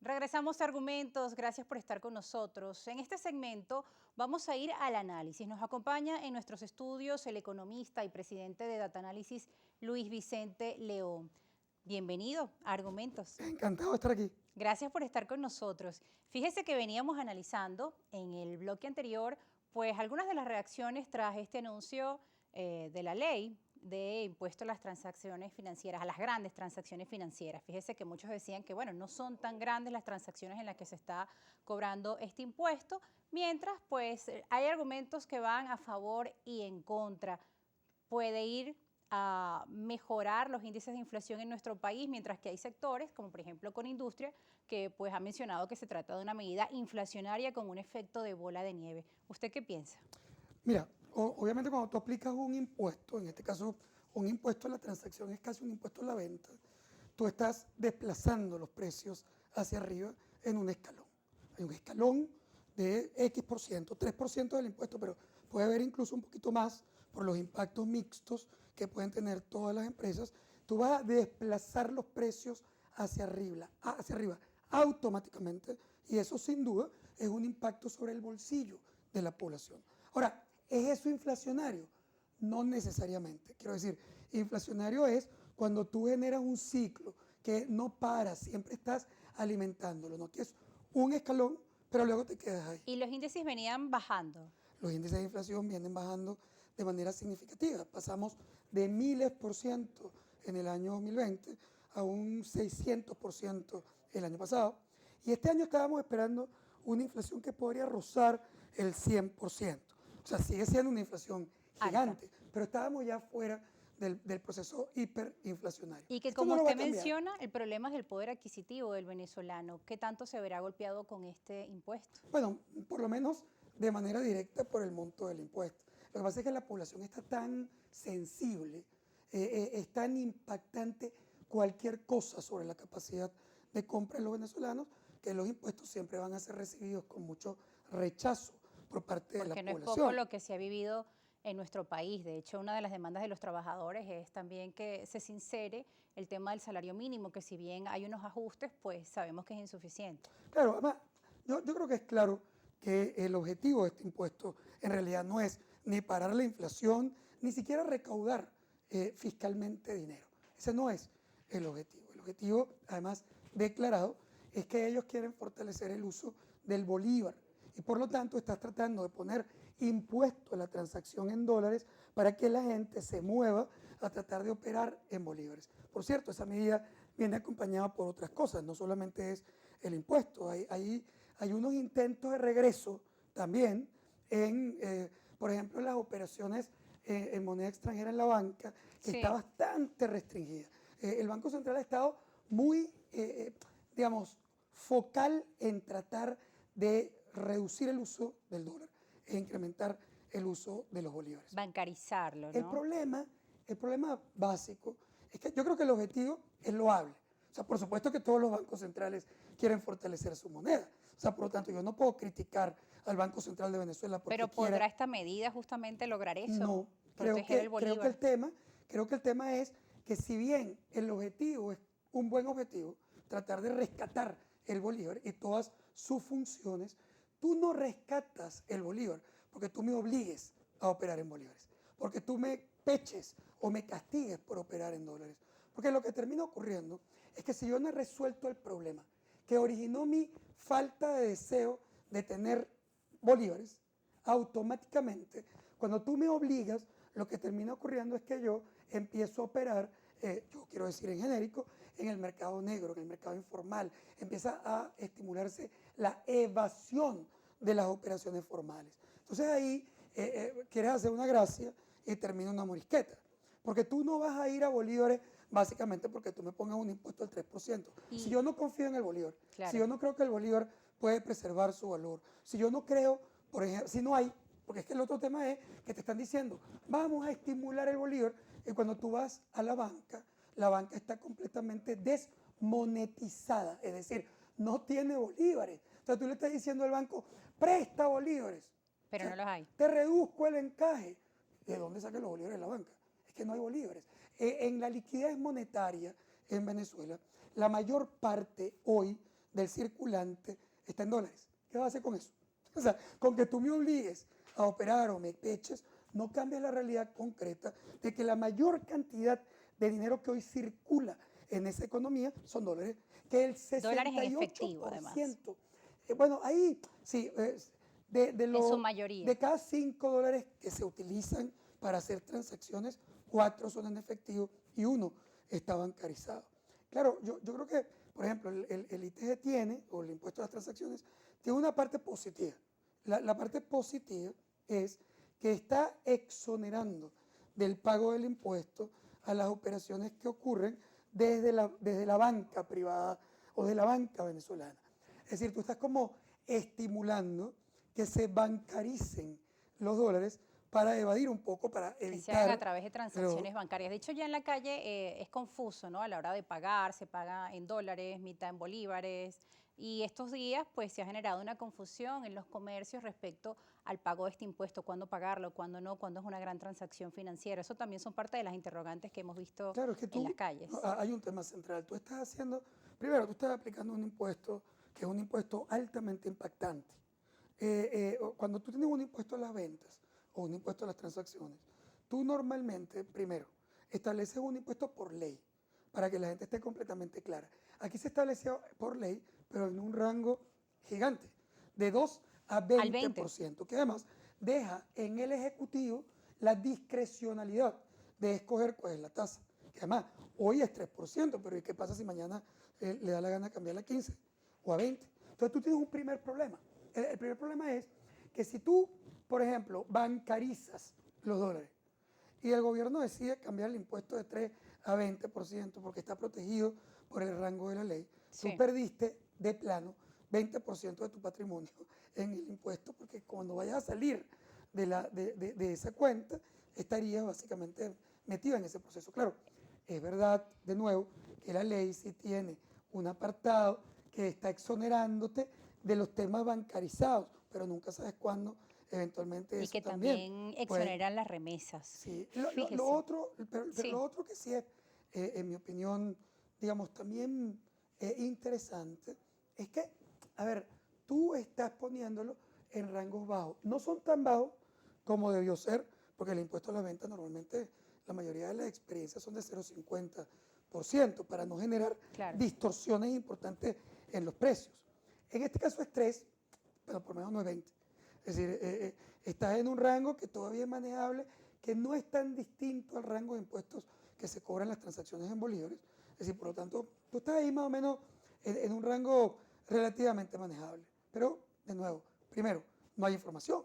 Regresamos a Argumentos, gracias por estar con nosotros. En este segmento vamos a ir al análisis. Nos acompaña en nuestros estudios el economista y presidente de Data Análisis, Luis Vicente León. Bienvenido a Argumentos. Encantado de estar aquí. Gracias por estar con nosotros. Fíjese que veníamos analizando en el bloque anterior, pues algunas de las reacciones tras este anuncio de la ley de impuesto a las transacciones financieras, a las grandes transacciones financieras. Fíjese que muchos decían que, bueno, no son tan grandes las transacciones en las que se está cobrando este impuesto, mientras, pues, hay argumentos que van a favor y en contra. Puede ir a mejorar los índices de inflación en nuestro país, mientras que hay sectores, como por ejemplo con industria, que pues ha mencionado que se trata de una medida inflacionaria con un efecto de bola de nieve. ¿Usted qué piensa? Mira, obviamente cuando tú aplicas un impuesto, en este caso un impuesto a la transacción es casi un impuesto a la venta, tú estás desplazando los precios hacia arriba en un escalón. Hay un escalón de X%, 3% del impuesto, pero puede haber incluso un poquito más por los impactos mixtos que pueden tener todas las empresas. Tú vas a desplazar los precios hacia arriba automáticamente, y eso sin duda es un impacto sobre el bolsillo de la población. Ahora, ¿es eso inflacionario? No necesariamente. Quiero decir, inflacionario es cuando tú generas un ciclo que no para, siempre estás alimentándolo, ¿no? Que es un escalón, pero luego te quedas ahí. Y los índices venían bajando. Los índices de inflación vienen bajando de manera significativa. Pasamos de miles por ciento en el año 2020 a un 600% el año pasado. Y este año estábamos esperando una inflación que podría rozar el 100%. O sea, sigue siendo una inflación gigante, Alta. pero estábamos ya fuera del proceso hiperinflacionario. Y que Esto como no lo va a usted cambiar. menciona, el problema es el poder adquisitivo del venezolano. ¿Qué tanto se verá golpeado con este impuesto? Bueno, por lo menos de manera directa por el monto del impuesto. Lo que pasa es que la población está tan sensible, es tan impactante cualquier cosa sobre la capacidad de compra de los venezolanos, que los impuestos siempre van a ser recibidos con mucho rechazo por parte de la Porque no es poco población. lo que se ha vivido en nuestro país. De hecho, una de las demandas de los trabajadores es también que se sincere el tema del salario mínimo, que si bien hay unos ajustes, pues sabemos que es insuficiente. Claro, además, yo creo que es claro que el objetivo de este impuesto en realidad no es ni parar la inflación, ni siquiera recaudar fiscalmente dinero. Ese no es el objetivo. El objetivo, además declarado, es que ellos quieren fortalecer el uso del bolívar y por lo tanto estás tratando de poner impuesto a la transacción en dólares para que la gente se mueva a tratar de operar en bolívares. Por cierto, esa medida viene acompañada por otras cosas, no solamente es el impuesto, hay unos intentos de regreso también por ejemplo, las operaciones en moneda extranjera en la banca, que está Sí. bastante restringida. El Banco Central ha estado muy, digamos, focal en tratar de reducir el uso del dólar e incrementar el uso de los bolívares. Bancarizarlo, El ¿no? problema, el problema básico es que yo creo que el objetivo es loable. O sea, por supuesto que todos los bancos centrales quieren fortalecer su moneda. O sea, por lo tanto, yo no puedo criticar al Banco Central de Venezuela porque Pero ¿podrá quiera. esta medida justamente lograr eso? No, Proteger el bolívar. creo que el tema es que si bien el objetivo es un buen objetivo, tratar de rescatar el bolívar y todas sus funciones, tú no rescatas el bolívar porque tú me obligues a operar en bolívares, porque tú me peches o me castigues por operar en dólares. Porque lo que termina ocurriendo es que si yo no he resuelto el problema que originó mi falta de deseo de tener bolívares, automáticamente, cuando tú me obligas, lo que termina ocurriendo es que yo empiezo a operar, yo quiero decir en genérico, en el mercado negro, en el mercado informal. Empieza a estimularse la evasión de las operaciones formales. Entonces ahí quieres hacer una gracia y termina una morisqueta. Porque tú no vas a ir a bolívares básicamente porque tú me pongas un impuesto del 3%. Si Y, yo no confío en el bolívar, si claro. yo no creo que el bolívar puede preservar su valor, si yo no creo, por ejemplo, si no hay, porque es que el otro tema es que te están diciendo, vamos a estimular el bolívar, y cuando tú vas a la banca está completamente desmonetizada, es decir, no tiene bolívares. Entonces tú le estás diciendo al banco, presta bolívares. O Pero no sea, los hay. te reduzco el encaje. ¿De dónde sacan los bolívares de la banca? Es que no hay bolívares. En la liquidez monetaria en Venezuela, la mayor parte hoy del circulante está en dólares. ¿Qué vas a hacer con eso? O sea, con que tú me obligues a operar o me peches, no cambia la realidad concreta de que la mayor cantidad de dinero que hoy circula en esa economía son dólares, que el Dólares en 68%, efectivo, además, bueno, ahí sí, en su mayoría. de cada $5 que se utilizan para hacer transacciones, 4 son en efectivo y 1 está bancarizado. Claro, yo creo que, por ejemplo, el ITG tiene, o el impuesto a las transacciones, tiene una parte positiva. La parte positiva es que está exonerando del pago del impuesto a las operaciones que ocurren desde la banca privada o de la banca venezolana. Es decir, tú estás como estimulando que se bancaricen los dólares para evadir un poco, para Que se hagan a evitar. través de transacciones bancarias. De hecho, ya en la calle es confuso, ¿no? A la hora de pagar, se paga en dólares, mitad en bolívares. Y estos días, pues, se ha generado una confusión en los comercios respecto al pago de este impuesto, cuándo pagarlo, cuándo no, cuándo es una gran transacción financiera. Eso también son parte de las interrogantes que hemos visto Claro, es que en las tú, calles. hay un tema central. Tú estás haciendo, primero, tú estás aplicando un impuesto que es un impuesto altamente impactante. Cuando tú tienes un impuesto a las ventas o un impuesto a las transacciones, tú normalmente, primero, estableces un impuesto por ley, para que la gente esté completamente clara. Aquí se estableció por ley, pero en un rango gigante, de 2 a Al 20. 20%, que además deja en el Ejecutivo la discrecionalidad de escoger cuál es la tasa. Que además, hoy es 3%, pero ¿y qué pasa si mañana le da la gana cambiarla a 15 o a 20? Entonces tú tienes un primer problema. El primer problema es que si tú, por ejemplo, bancarizas los dólares y el gobierno decide cambiar el impuesto de 3 a 20% porque está protegido por el rango de la ley, tú Sí. perdiste de plano 20% de tu patrimonio en el impuesto porque cuando vayas a salir de esa cuenta estarías básicamente metido en ese proceso. Claro, es verdad, de nuevo, que la ley sí tiene un apartado que está exonerándote de los temas bancarizados, pero nunca sabes cuándo eventualmente Y eso que también también puede. exoneran las remesas. Sí, lo Fíjese. otro, pero lo Sí. otro que sí es, en mi opinión, digamos, también interesante, es que, a ver, tú estás poniéndolo en rangos bajos. No son tan bajos como debió ser, porque el impuesto a la venta normalmente, la mayoría de las experiencias son de 0,50% para no generar Claro. distorsiones importantes en los precios. En este caso es 3, pero por lo menos no es 20. Es decir, estás en un rango que todavía es manejable, que no es tan distinto al rango de impuestos que se cobran las transacciones en bolívares. Es decir, por lo tanto, tú estás ahí más o menos en un rango relativamente manejable. Pero, de nuevo, primero, no hay información.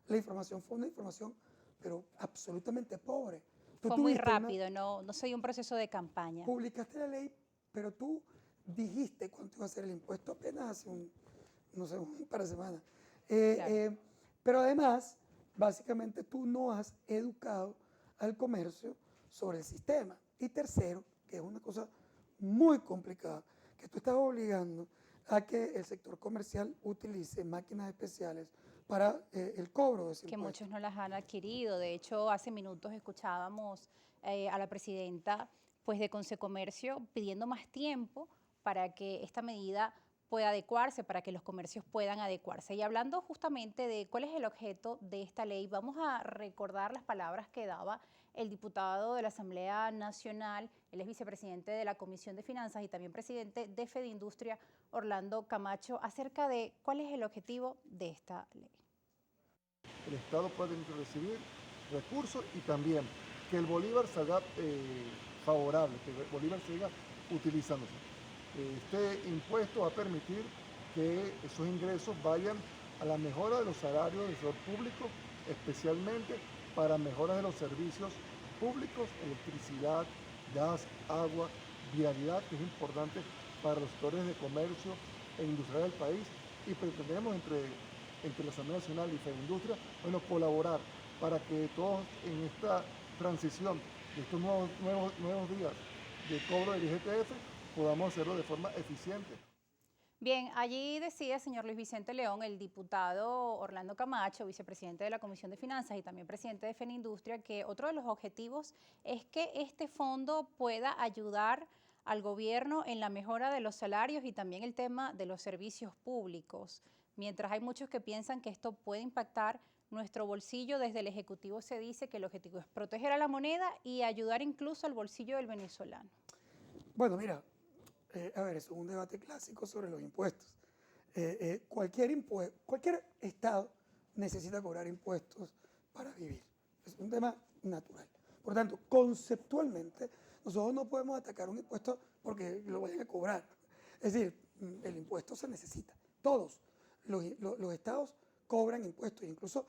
La información fue una información, pero absolutamente pobre. Tú Fue muy tuviste una, rápido, no se dio un proceso de campaña. publicaste la ley, pero tú dijiste cuánto iba a ser el impuesto apenas hace no sé, un par de semanas. Eh, Claro. eh, pero además, básicamente tú no has educado al comercio sobre el sistema. Y tercero, que es una cosa muy complicada, que tú estás obligando a que el sector comercial utilice máquinas especiales para el cobro de ese Que impuesto. muchos no las han adquirido. De hecho, hace minutos escuchábamos a la presidenta pues, de Consecomercio pidiendo más tiempo para que esta medida pueda adecuarse, para que los comercios puedan adecuarse. Y hablando justamente de cuál es el objeto de esta ley, vamos a recordar las palabras que daba el diputado de la Asamblea Nacional, él es vicepresidente de la Comisión de Finanzas y también presidente de Fedindustria, Orlando Camacho, acerca de cuál es el objetivo de esta ley. El Estado puede recibir recursos y también que el bolívar salga favorable, que el bolívar siga utilizándose. Este impuesto va a permitir que esos ingresos vayan a la mejora de los salarios del sector público, especialmente para mejoras de los servicios públicos, electricidad, gas, agua, vialidad, que es importante para los sectores de comercio e industrial del país, y pretendemos entre la Asamblea Nacional y Fedindustria, bueno, colaborar para que todos en esta transición de estos nuevos días de cobro del IGTF podamos hacerlo de forma eficiente. Bien, allí decía, señor Luis Vicente León, el diputado Orlando Camacho, vicepresidente de la Comisión de Finanzas y también presidente de Fenindustria, que otro de los objetivos es que este fondo pueda ayudar al gobierno en la mejora de los salarios y también el tema de los servicios públicos. Mientras hay muchos que piensan que esto puede impactar nuestro bolsillo, desde el Ejecutivo se dice que el objetivo es proteger a la moneda y ayudar incluso al bolsillo del venezolano. Bueno, mira, a ver, eso es un debate clásico sobre los impuestos. Cualquier Estado necesita cobrar impuestos para vivir. Es un tema natural. Por tanto, conceptualmente, nosotros no podemos atacar un impuesto porque lo vayan a cobrar. Es decir, el impuesto se necesita. Todos los estados cobran impuestos, incluso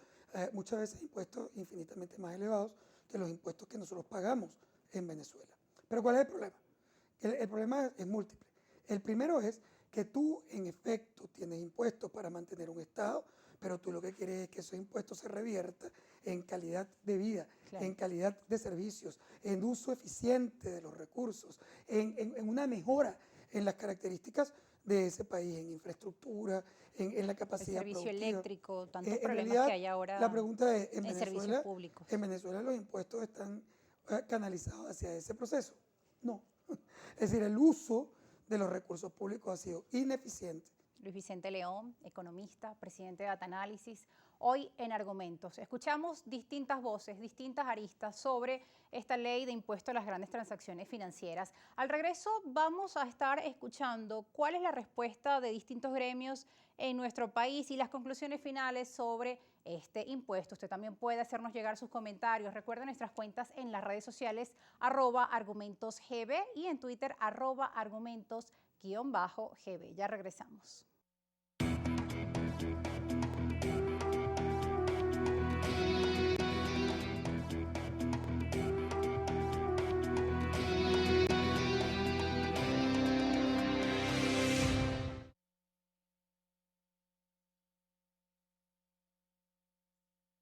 muchas veces impuestos infinitamente más elevados que los impuestos que nosotros pagamos en Venezuela. Pero ¿cuál es el problema? El problema es múltiple. El primero es que tú, en efecto, tienes impuestos para mantener un Estado, pero tú lo que quieres es que esos impuestos se reviertan en calidad de vida, claro, en calidad de servicios, en uso eficiente de los recursos, en una mejora en las características de ese país, en infraestructura, en la capacidad productiva. El servicio productiva. eléctrico, tantos En problemas realidad, que hay ahora la pregunta es, en servicios públicos. ¿en Venezuela los impuestos están canalizados hacia ese proceso? No. Es decir, el uso de los recursos públicos ha sido ineficiente. Luis Vicente León, economista, presidente de Data Análisis, hoy en Argumentos. Escuchamos distintas voces, distintas aristas sobre esta ley de impuesto a las grandes transacciones financieras. Al regreso vamos a estar escuchando cuál es la respuesta de distintos gremios en nuestro país y las conclusiones finales sobre este impuesto. Usted también puede hacernos llegar sus comentarios. Recuerden nuestras cuentas en las redes sociales @argumentosgb y en Twitter @argumentos_gb. Ya regresamos.